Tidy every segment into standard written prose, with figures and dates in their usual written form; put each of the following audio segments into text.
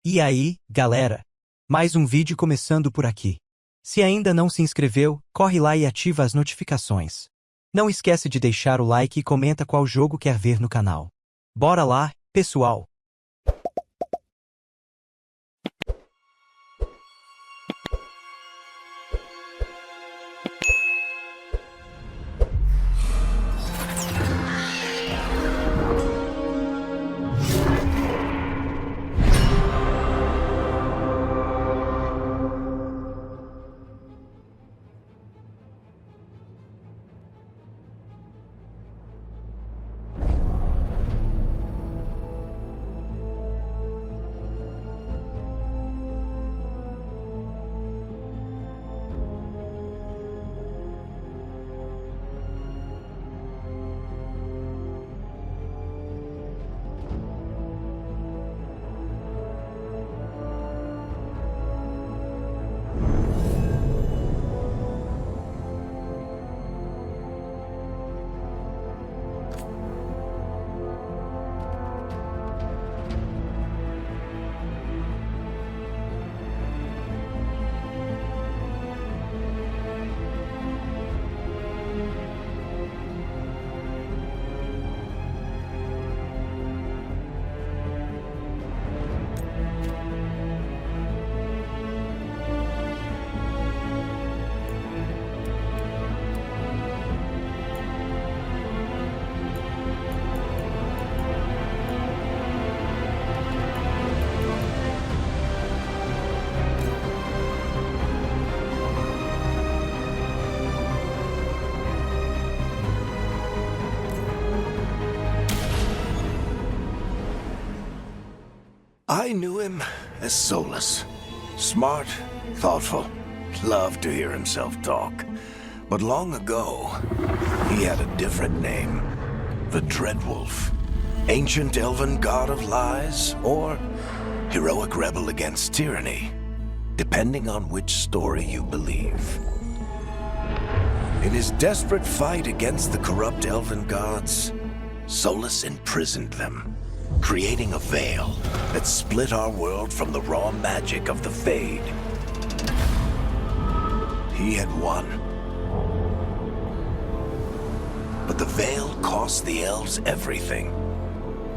E aí, galera? Mais um vídeo começando por aqui. Se ainda não se inscreveu, corre lá e ativa as notificações. Não esquece de deixar o like e comenta qual jogo quer ver no canal. Bora lá, pessoal! I knew him as Solus. Smart, thoughtful, loved to hear himself talk. But long ago, he had a different name. The Dreadwolf. Ancient elven god of lies, or heroic rebel against tyranny, depending on which story you believe. In his desperate fight against the corrupt elven gods, Solus imprisoned them, creating a veil that split our world from the raw magic of the Fade. He had won. But the veil cost the elves everything.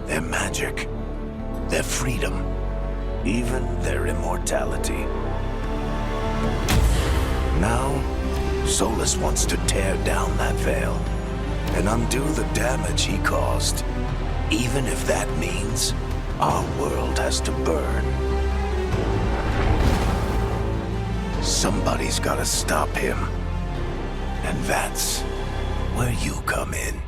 Their magic, their freedom, even their immortality. Now, Solus wants to tear down that veil and undo the damage he caused. Even if that means our world has to burn. Somebody's gotta stop him. And that's where you come in.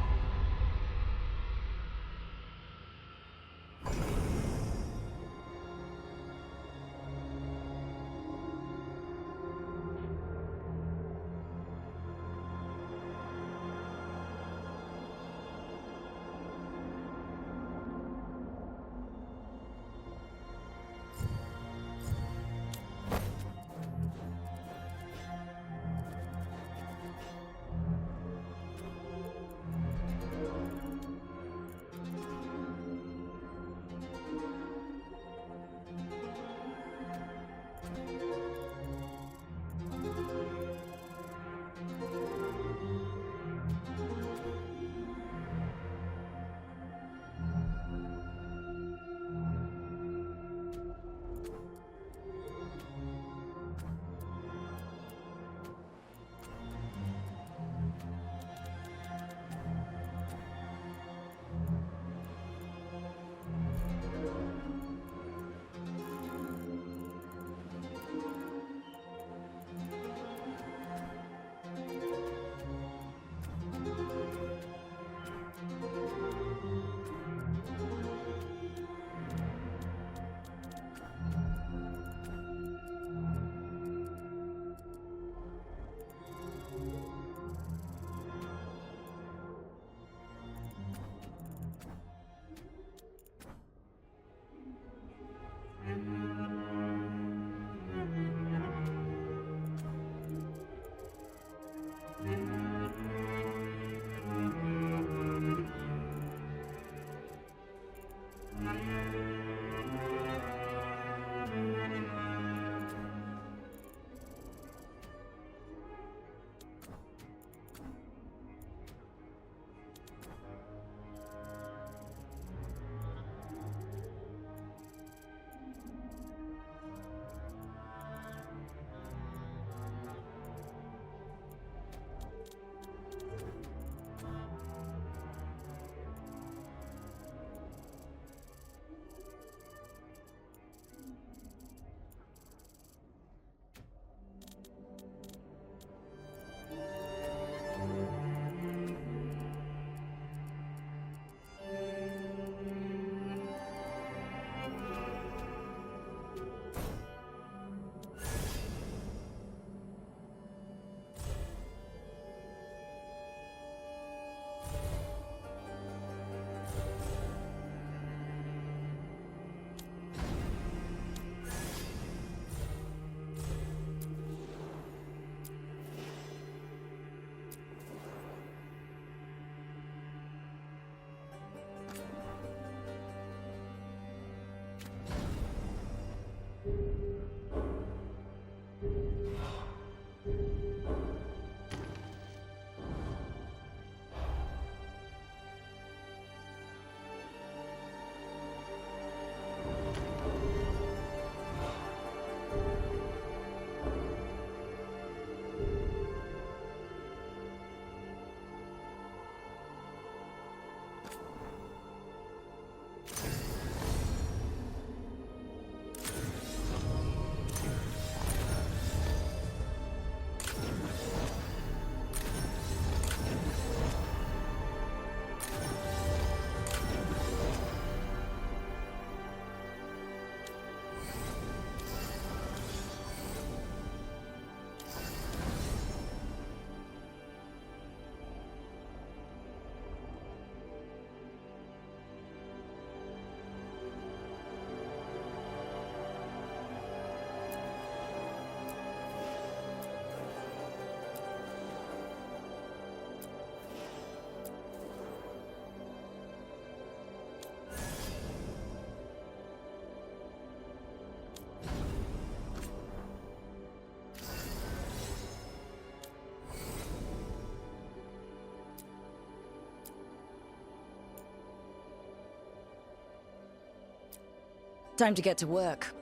Time to get to work.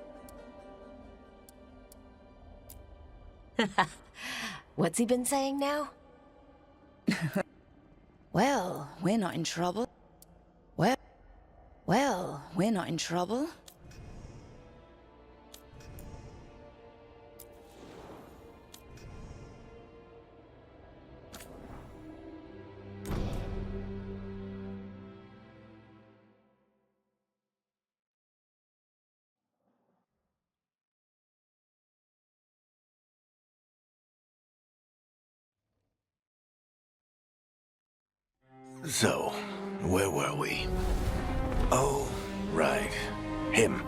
What's he been saying now? Well, we're not in trouble. Well, we're not in trouble. So, where were we? Oh, right. Him.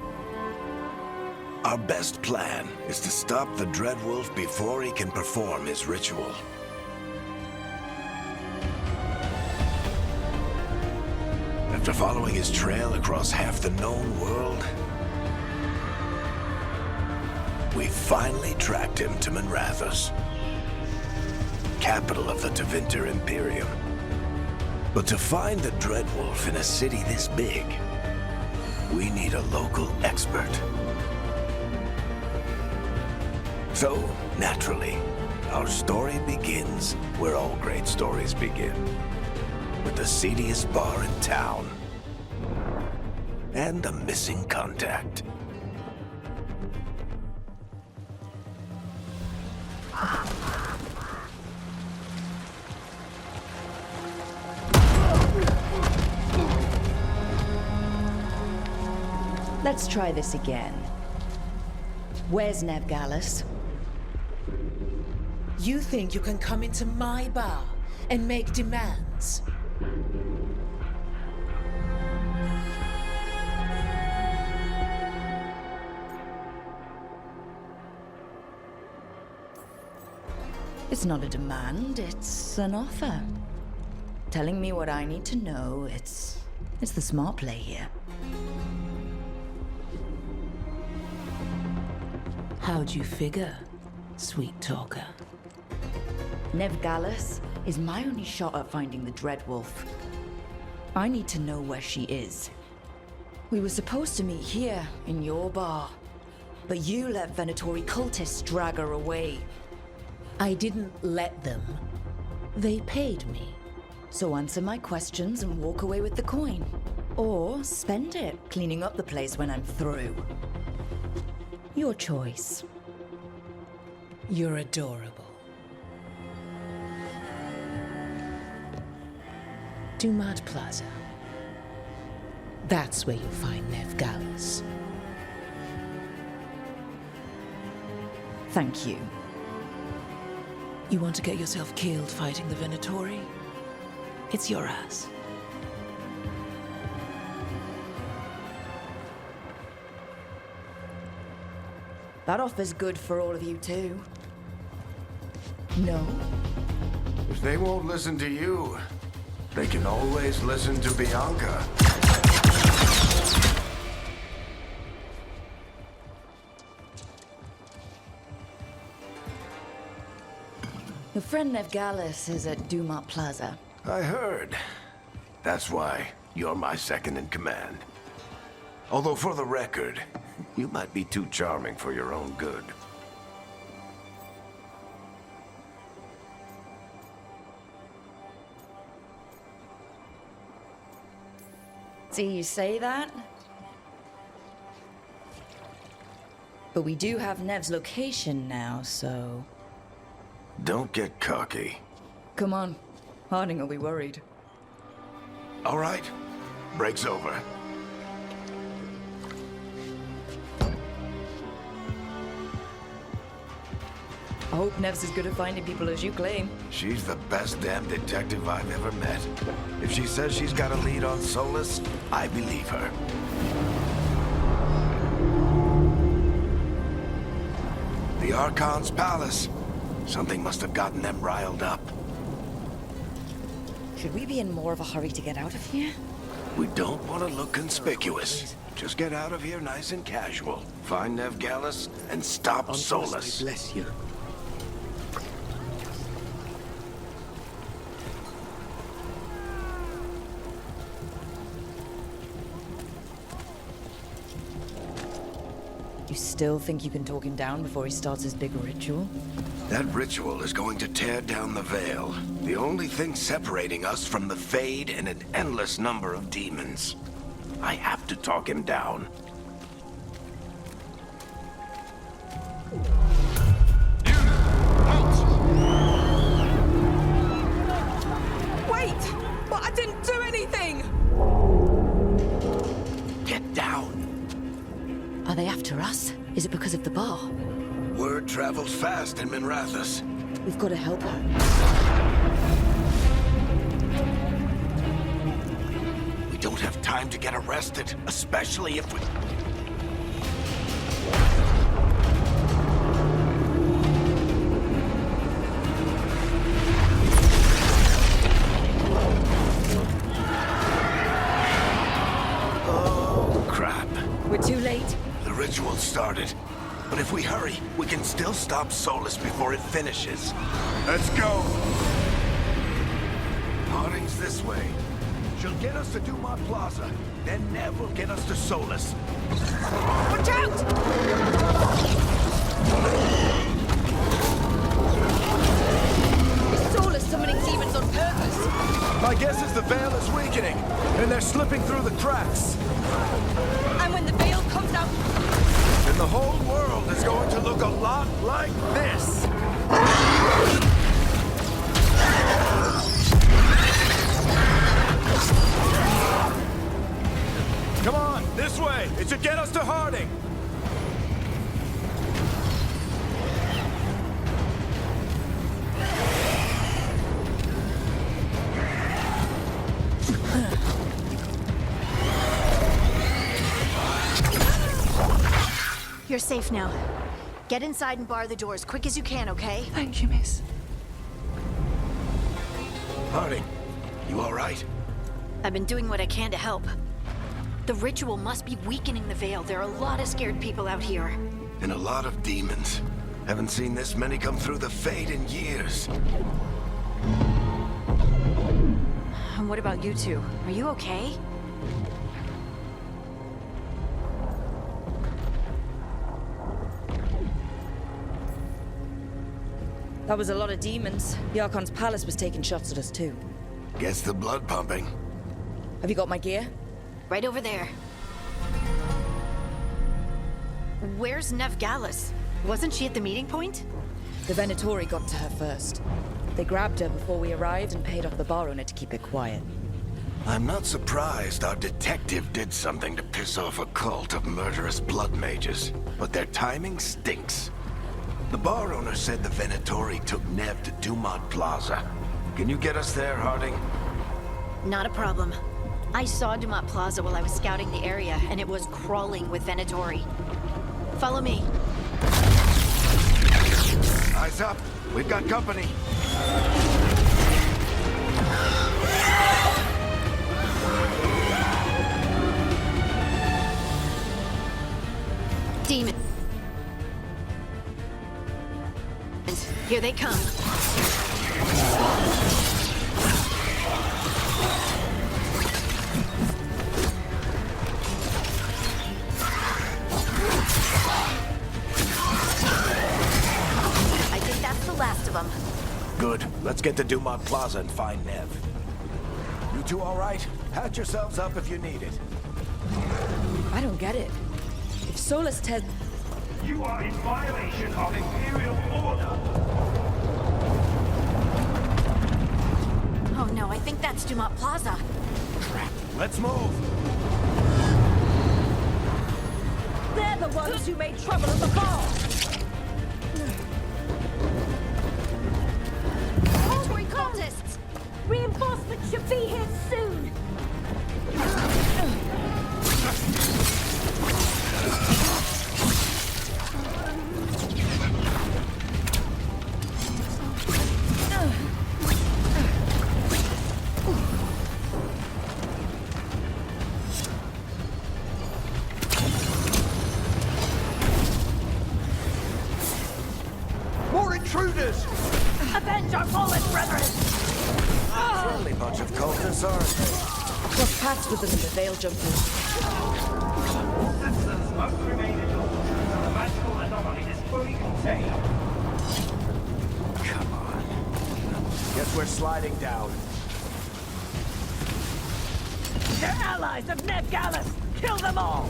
Our best plan is to stop the Dreadwolf before he can perform his ritual. After following his trail across half the known world, we finally tracked him to Minrathous, capital of the Tevinter Imperium. But to find the Dreadwolf in a city this big, we need a local expert. So, naturally, our story begins where all great stories begin. With the seediest bar in town. And a missing contact. Let's try this again. Where's Nevgalis? You think you can come into my bar and make demands? It's not a demand, it's an offer. Telling me what I need to know, it's the smart play here. How'd you figure, sweet talker? Nev Gallus is my only shot at finding the Dreadwolf. I need to know where she is. We were supposed to meet here, in your bar. But you let Venatori cultists drag her away. I didn't let them. They paid me. So answer my questions and walk away with the coin. Or spend it cleaning up the place when I'm through. Your choice. You're adorable. Dumat Plaza. That's where you'll find Nev Gallus. Thank you. You want to get yourself killed fighting the Venatori? It's your ass. That offer's good for all of you too. No? If they won't listen to you, they can always listen to Bianca. Your friend Nev Gallus is at Dumat Plaza. I heard. That's why you're my second in command. Although for the record, you might be too charming for your own good. See, you say that? But we do have Nev's location now, so... Don't get cocky. Come on. Harding will be worried. All right. Break's over. I hope Nev's as good at finding people as you claim. She's the best damn detective I've ever met. If she says she's got a lead on Solus, I believe her. The Archon's palace. Something must have gotten them riled up. Should we be in more of a hurry to get out of here? We don't want to look conspicuous. Just get out of here nice and casual. Find Nev Gallus and stop Solus. Bless you. You still think you can talk him down before he starts his big ritual? That ritual is going to tear down the veil. The only thing separating us from the Fade and an endless number of demons. I have to talk him down. Wait! But I didn't do anything! Get down. Are they after us? Is it because of the bar? Word travels fast in Minrathous. We've got to help her. We don't have time to get arrested, especially if we... Oh, crap. We're too late. The ritual started. But if we hurry, we can still stop Solus before it finishes. Let's go! Harding's this way. She'll get us to Dumat Plaza. Then Nev will get us to Solus. Watch out! Is Solus summoning demons on purpose? My guess is the veil is weakening, and they're slipping through the cracks. And when the veil comes out... And the whole world is going to look a lot like this. Come on, this way. It should get us to Harding. You're safe now. Get inside and bar the door as quick as you can, okay? Thank you, miss. Harding, you all right? I've been doing what I can to help. The ritual must be weakening the veil. There are a lot of scared people out here. and a lot of demons. Haven't seen this many come through the Fade in years. And what about you two? Are you okay? That was a lot of demons. The Archon's palace was taking shots at us too. Guess the blood pumping. Have you got my gear? Right over there. Where's Nev Gallus? Wasn't she at the meeting point? The Venatori got to her first. They grabbed her before we arrived and paid off the bar owner to keep it quiet. I'm not surprised our detective did something to piss off a cult of murderous blood mages, but their timing stinks. The bar owner said the Venatori took Nev to Dumont Plaza. Can you get us there, Harding? Not a problem. I saw Dumont Plaza while I was scouting the area, and it was crawling with Venatori. Follow me. Eyes up. We've got company. Demons. Here they come. I think that's the last of them. Good. Let's get to Dumont Plaza and find Nev. You two all right? Patch yourselves up if you need it. I don't get it. If Solus Ted... You are in violation of Imperial order. Oh no, I think that's Dumont Plaza. Crap. Let's move. They're the ones who made trouble at the bar! Venatori cultists! Reinforcements should be here soon! More intruders! Avenge our fallen brethren! Friendly bunch of cultists, aren't they? Cross paths with them in the Veil jumpers. Citizens must remain indoors until the magical anomaly is fully contained. Come on. Guess we're sliding down. They're allies of Nev Gallus! Kill them all!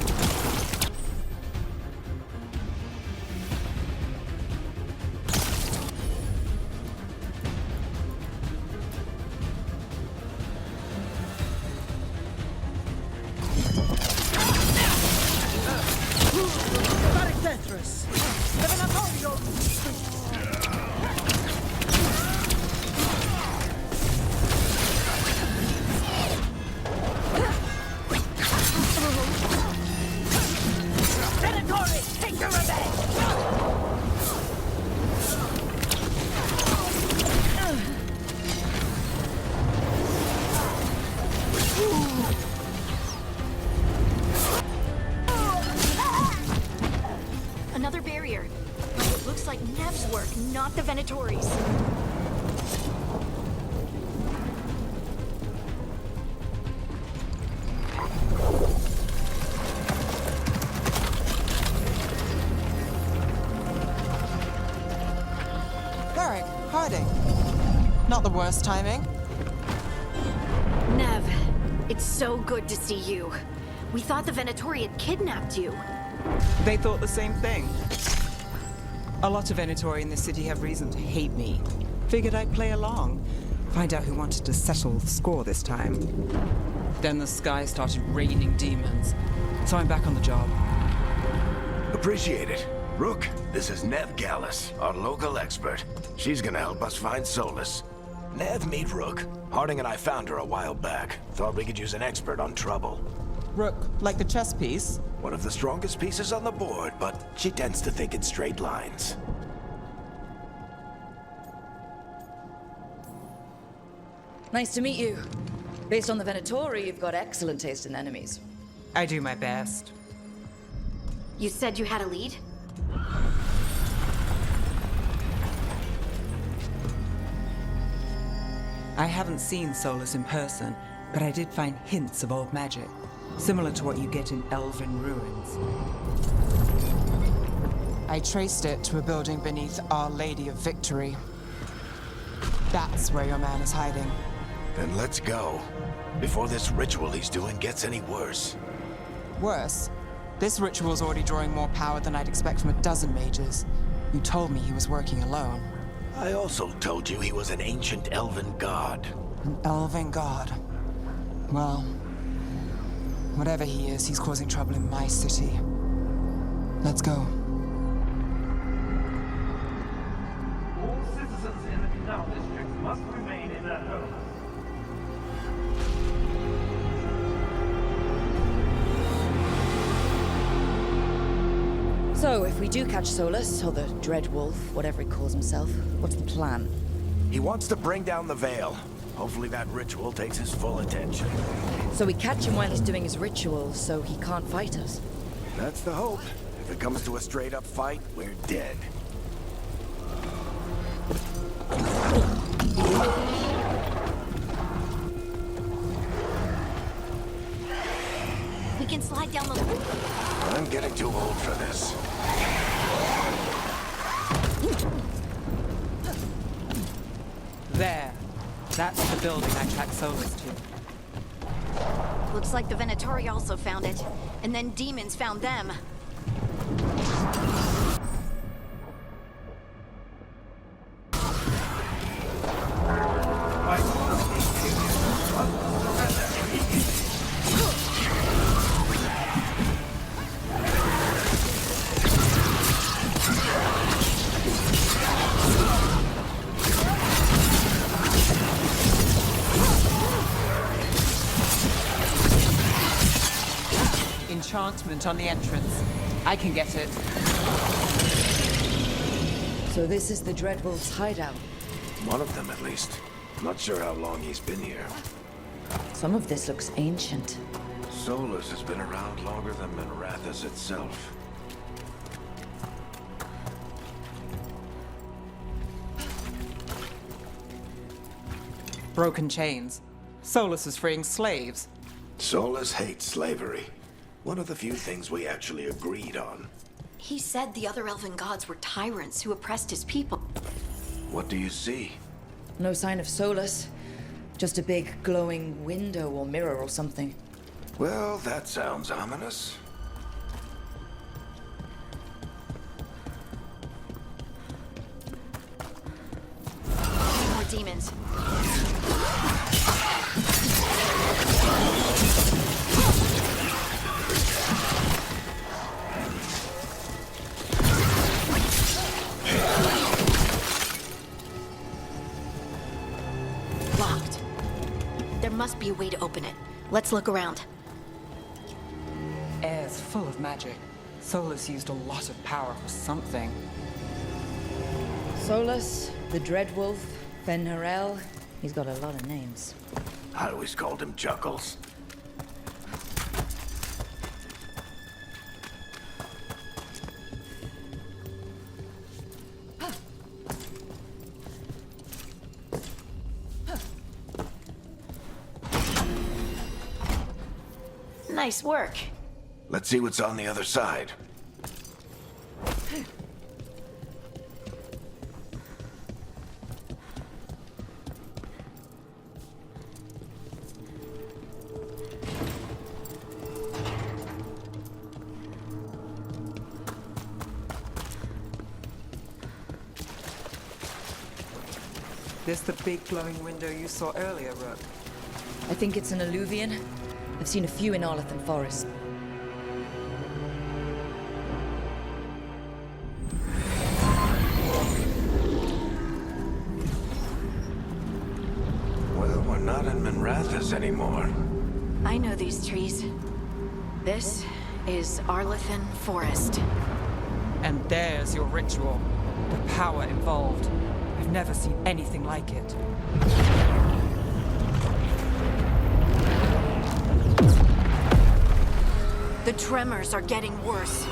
Venatori, take your revenge! Another barrier. But it looks like Nev's work, not the Venatori's. Harding. Not the worst timing. Nev, it's so good to see you. We thought the Venatori had kidnapped you. They thought the same thing. A lot of Venatori in this city have reason to hate me. Figured I'd play along. Find out who wanted to settle the score this time. Then the sky started raining demons. So I'm back on the job. Appreciate it. Rook, this is Nev Gallus, our local expert. She's gonna help us find Solus. Nev, meet Rook. Harding and I found her a while back. Thought we could use an expert on trouble. Rook, like the chess piece? One of the strongest pieces on the board, but she tends to think in straight lines. Nice to meet you. Based on the Venatori, you've got excellent taste in enemies. I do my best. You said you had a lead? I haven't seen Solus in person, but I did find hints of old magic, similar to what you get in elven ruins. I traced it to a building beneath Our Lady of Victory. That's where your man is hiding. Then let's go, before this ritual he's doing gets any worse. Worse, this ritual's already drawing more power than I'd expect from a dozen mages. You told me he was working alone. I also told you he was an ancient elven god. An elven god. Well, whatever he is, he's causing trouble in my city. Let's go. All citizens in the canal district must remain in their homes. So, if we do catch Solus, or the Dreadwolf, whatever he calls himself, what's the plan? He wants to bring down the Veil. Hopefully that ritual takes his full attention. So we catch him while he's doing his ritual, so he can't fight us? That's the hope. If it comes to a straight-up fight, we're dead. We can slide down the... I'm getting too old for this. There. That's the building I tracked Solus to. Looks like the Venatori also found it. And then demons found them. Enchantment on the entrance. I can get it. So this is the Dreadwolf's hideout. One of them, at least. Not sure how long he's been here. Some of this looks ancient. Solus has been around longer than Minrathous itself. Broken chains. Solus is freeing slaves. Solus hates slavery. One of the few things we actually agreed on. He said the other elven gods were tyrants who oppressed his people. What do you see? No sign of Solus. Just a big glowing window or mirror or something. Well, that sounds ominous. More demons. Locked. There must be a way to open it. Let's look around. Air's full of magic. Solus used a lot of power for something. Solus, the Dreadwolf, Fen'Harel. He's got a lot of names. I always called him Chuckles. Nice work. Let's see what's on the other side. This the big glowing window you saw earlier, Rook? I think it's an alluvian. I've seen a few in Arlethan Forest. Well, we're not in Minrathous anymore. I know these trees. This is Arlethan Forest. And there's your ritual. The power involved. I've never seen anything like it. The tremors are getting worse.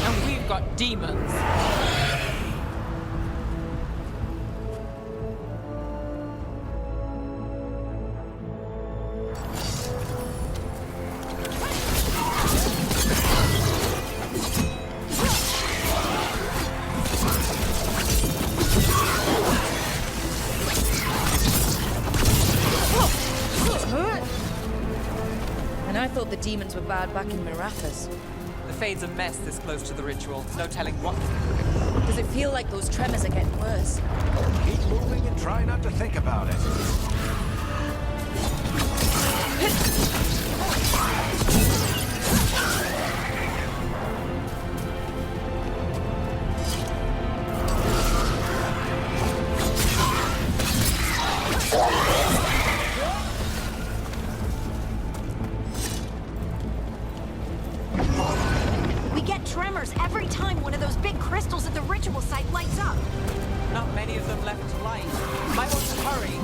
And we've got demons. And I thought the demons were bad back in Marathas. The Fade's a mess this close to the ritual. No telling what. Does it feel like those tremors are getting worse? Keep moving and try not to think about it. We get tremors every time one of those big crystals at the ritual site lights up. Not many of them left to light. Might want to hurry.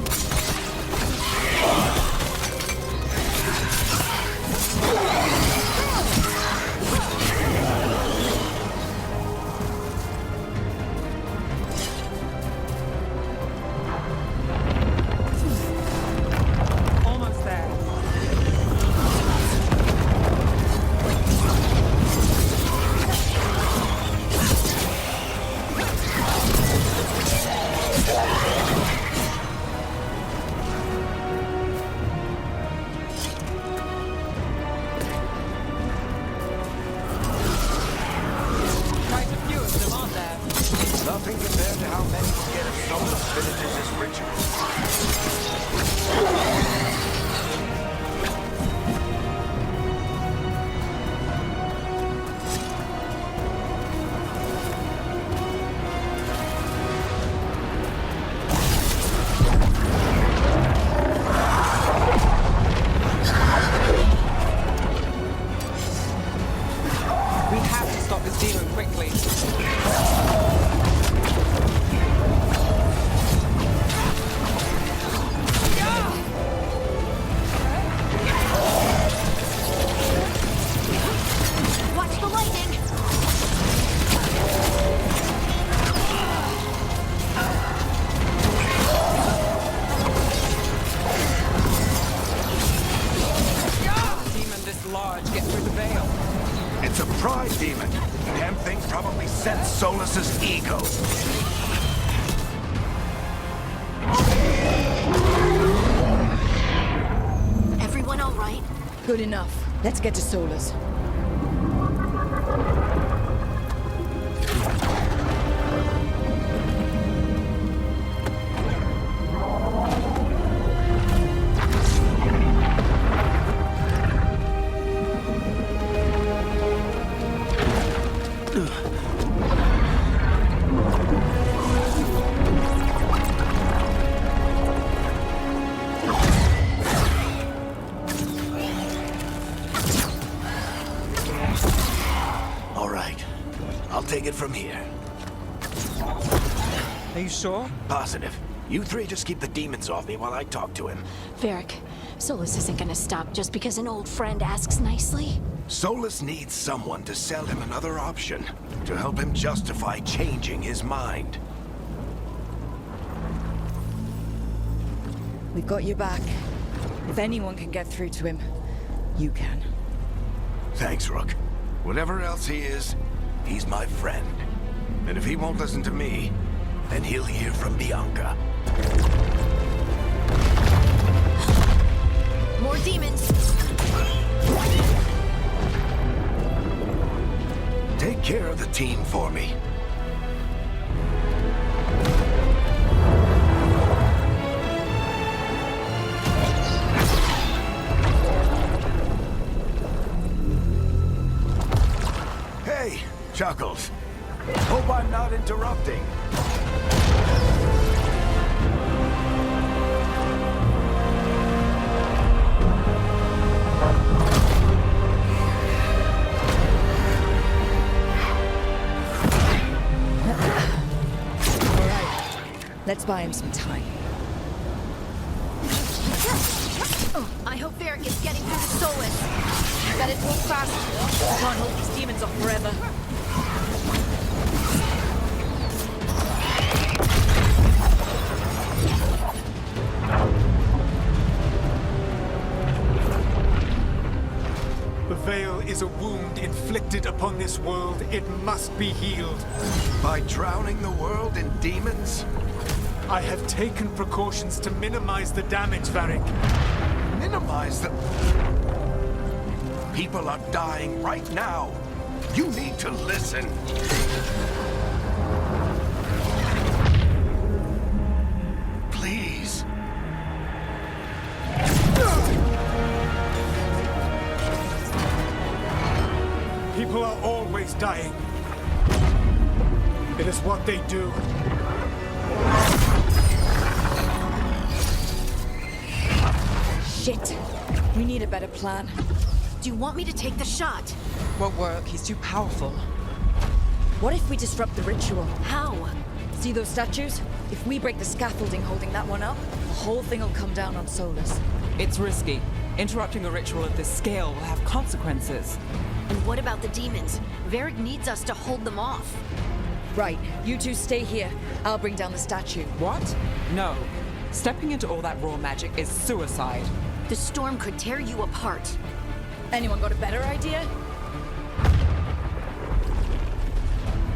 Almost there. Quite a few of them, aren't there? Nothing compared to how many will get if Solus finishes his ritual. We have to stop this demon quickly. Watch the lightning! Demon this large, get through the veil. It's a pride demon. Damn thing probably sensed Solus's ego. Everyone all right? Good enough. Let's get to Solus. All right. I'll take it from here. Are you sure? Positive. You three just keep the demons off me while I talk to him. Varric, Solus isn't gonna stop just because an old friend asks nicely. Solus needs someone to sell him another option, to help him justify changing his mind. We've got your back. If anyone can get through to him, you can. Thanks, Rook. Whatever else he is, he's my friend. And if he won't listen to me, then he'll hear from Bianca. More demons! Take care of the team for me. Hey, Chuckles. Hope I'm not interrupting. All right. Let's buy him some time. I hope Varric is getting through the Solus. Better move fast. I can't hold these demons off forever. The veil is a wound inflicted upon this world. It must be healed. By drowning the world in demons? I have taken precautions to minimize the damage, Varric. Minimize the... People are dying right now. You need to listen. Please. People are always dying. It is what they do. Shit. We need a better plan. Do you want me to take the shot? Won't work. He's too powerful. What if we disrupt the ritual? How? See those statues? If we break the scaffolding holding that one up, the whole thing will come down on Solus. It's risky. Interrupting a ritual of this scale will have consequences. And what about the demons? Varric needs us to hold them off. Right, you two stay here. I'll bring down the statue. What? No. Stepping into all that raw magic is suicide. The storm could tear you apart. Anyone got a better idea?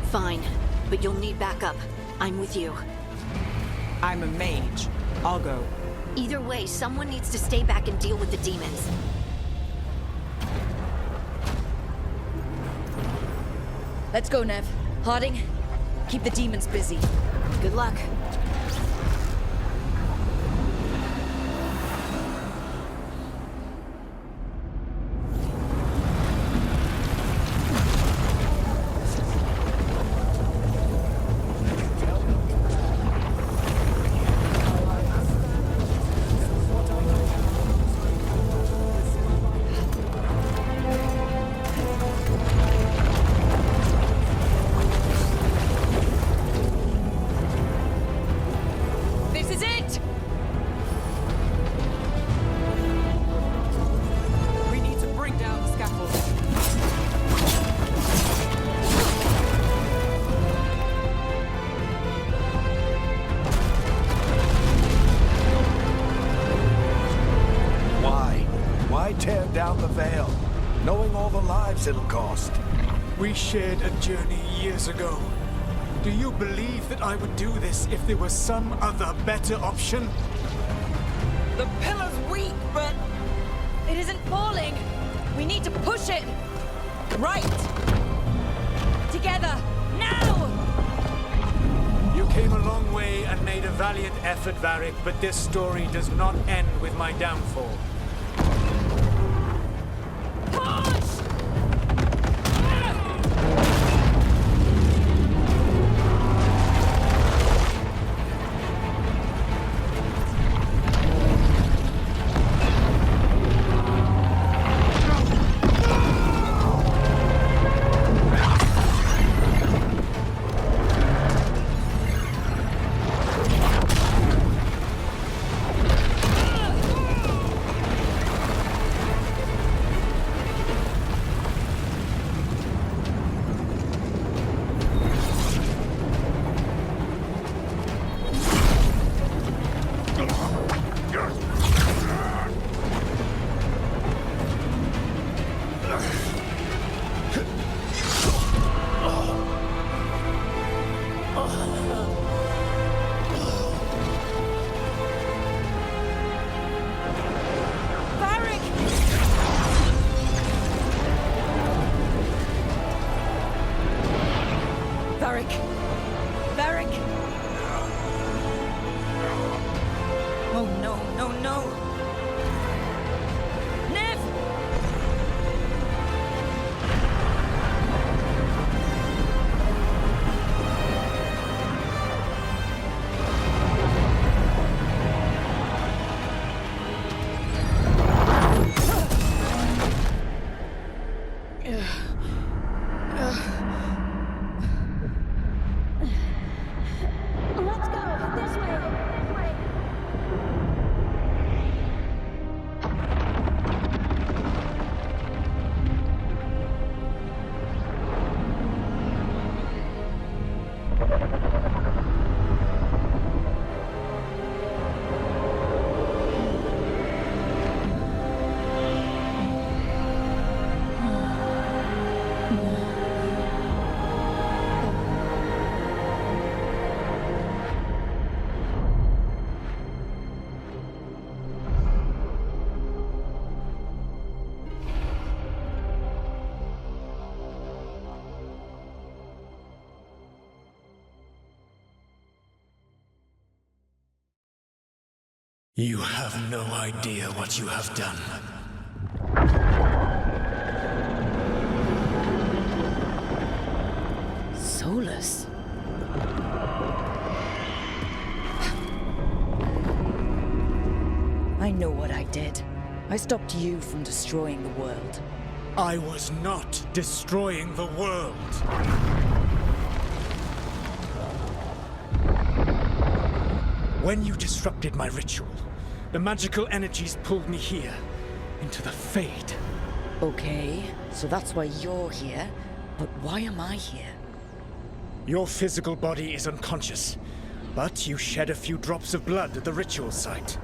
Fine, but you'll need backup. I'm with you. I'm a mage. I'll go. Either way, someone needs to stay back and deal with the demons. Let's go, Nev. Harding, keep the demons busy. Good luck. Tear down the veil, knowing all the lives it'll cost. We shared a journey years ago. Do you believe that I would do this if there was some other better option? The pillar's weak, but It isn't falling. We need to push it. right. Together. Now! You came a long way and made a valiant effort, Varric, but this story does not end with my downfall. You have no idea what you have done. Solus? I know what I did. I stopped you from destroying the world. I was not destroying the world. When you disrupted my ritual, the magical energies pulled me here, into the Fade. Okay, so that's why you're here. But why am I here? Your physical body is unconscious, but you shed a few drops of blood at the ritual site.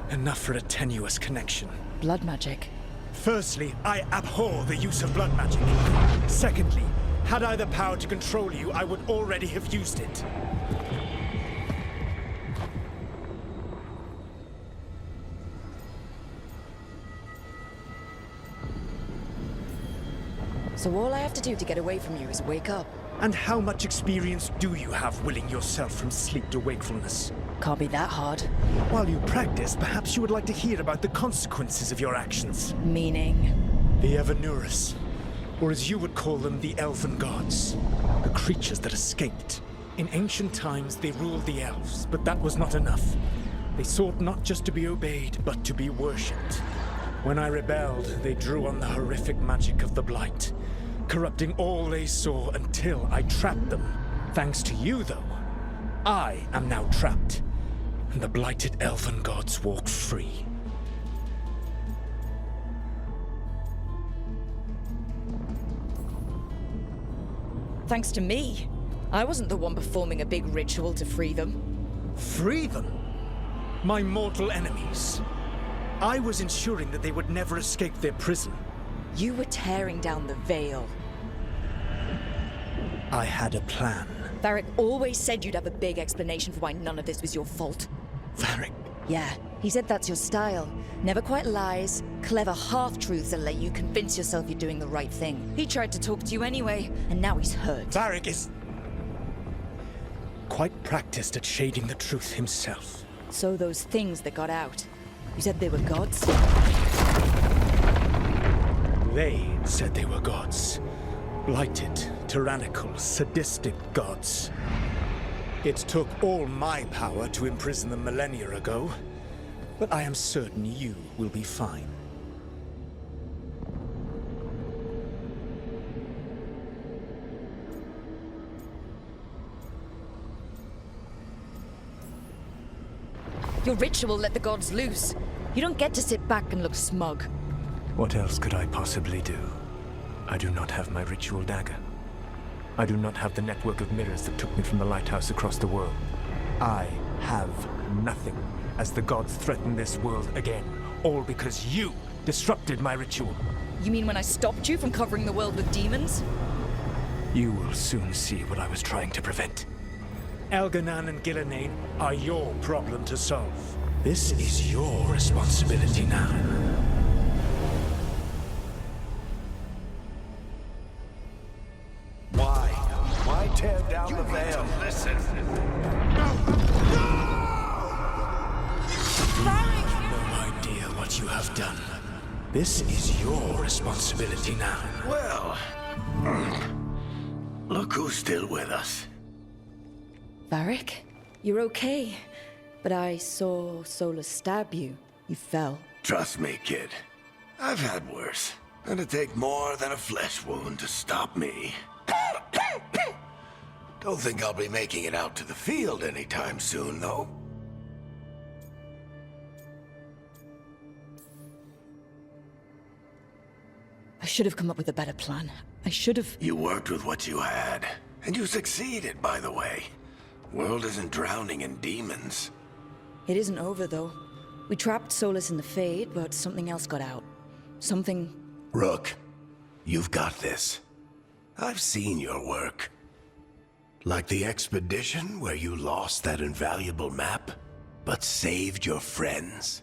Enough for a tenuous connection. Blood magic? Firstly, I abhor the use of blood magic. Secondly, had I the power to control you, I would already have used it. So all I have to do to get away from you is wake up? And how much experience do you have willing yourself from sleep to wakefulness? Can't be that hard. While you practice, perhaps you would like to hear about the consequences of your actions. Meaning? The Evanurus, or as you would call them, the Elven Gods. The creatures that escaped. In ancient times, they ruled the elves, but that was not enough. They sought not just to be obeyed, but to be worshipped. When I rebelled, they drew on the horrific magic of the Blight, corrupting all they saw until I trapped them. Thanks to you, though, I am now trapped, and the blighted Elven Gods walk free. Thanks to me. I wasn't the one performing a big ritual to free them. Free them? My mortal enemies. I was ensuring that they would never escape their prison. You were tearing down the veil. I had a plan. Varric always said you'd have a big explanation for why none of this was your fault. Varric? Yeah, he said that's your style. Never quite lies, clever half-truths that let you convince yourself you're doing the right thing. He tried to talk to you anyway, and now he's hurt. Varric is quite practiced at shading the truth himself. So those things that got out, you said they were gods? They said they were gods. Blighted, tyrannical, sadistic gods. It took all my power to imprison them millennia ago, but I am certain you will be fine. Your ritual let the gods loose. You don't get to sit back and look smug. What else could I possibly do? I do not have my ritual dagger. I do not have the network of mirrors that took me from the lighthouse across the world. I have nothing as the gods threaten this world again, all because you disrupted my ritual. You mean when I stopped you from covering the world with demons? You will soon see what I was trying to prevent. Elganan and Gillenane are your problem to solve. This is your responsibility now. Why tear down the veil? Listen. No idea what you have done. This is your responsibility now. Well, look who's still with us. Varric, you're okay. But I saw Solus stab you. You fell. Trust me, kid. I've had worse. It'd take more than a flesh wound to stop me. Don't think I'll be making it out to the field anytime soon, though. I should have come up with a better plan. I should have... You worked with what you had. And you succeeded, by the way. World isn't drowning in demons. It isn't over, though. We trapped Solus in the Fade, but something else got out. Something... Rook, you've got this. I've seen your work. Like the expedition where you lost that invaluable map, but saved your friends.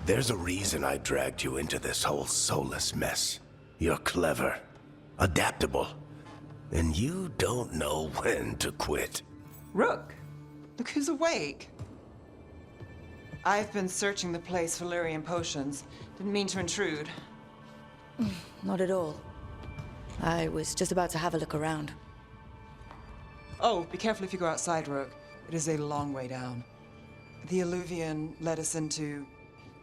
There's a reason I dragged you into this whole Solus mess. You're clever, adaptable, and you don't know when to quit. Rook, look who's awake. I've been searching the place for Lyrian potions. Didn't mean to intrude. Not at all. I was just about to have a look around. Oh, be careful if you go outside, Rogue. It is a long way down. The Alluvian led us into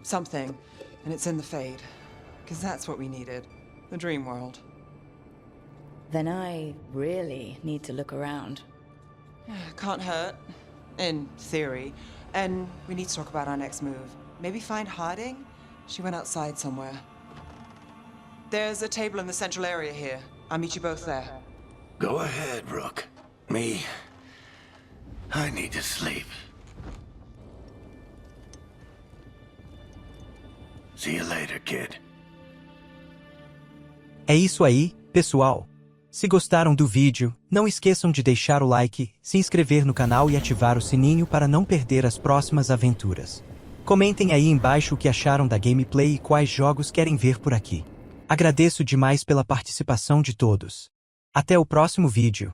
something, and it's in the Fade. Because that's what we needed. The dream world. Then I really need to look around. Can't hurt. In theory. And we need to talk about our next move. Maybe find hiding? She went outside somewhere. There's a table in the central area here. I'll meet you both there. Go ahead, Rook. Me, I need to sleep. See you later, kid. É isso aí, pessoal. Se gostaram do vídeo, não esqueçam de deixar o like, se inscrever no canal e ativar o sininho para não perder as próximas aventuras. Comentem aí embaixo o que acharam da gameplay e quais jogos querem ver por aqui. Agradeço demais pela participação de todos. Até o próximo vídeo.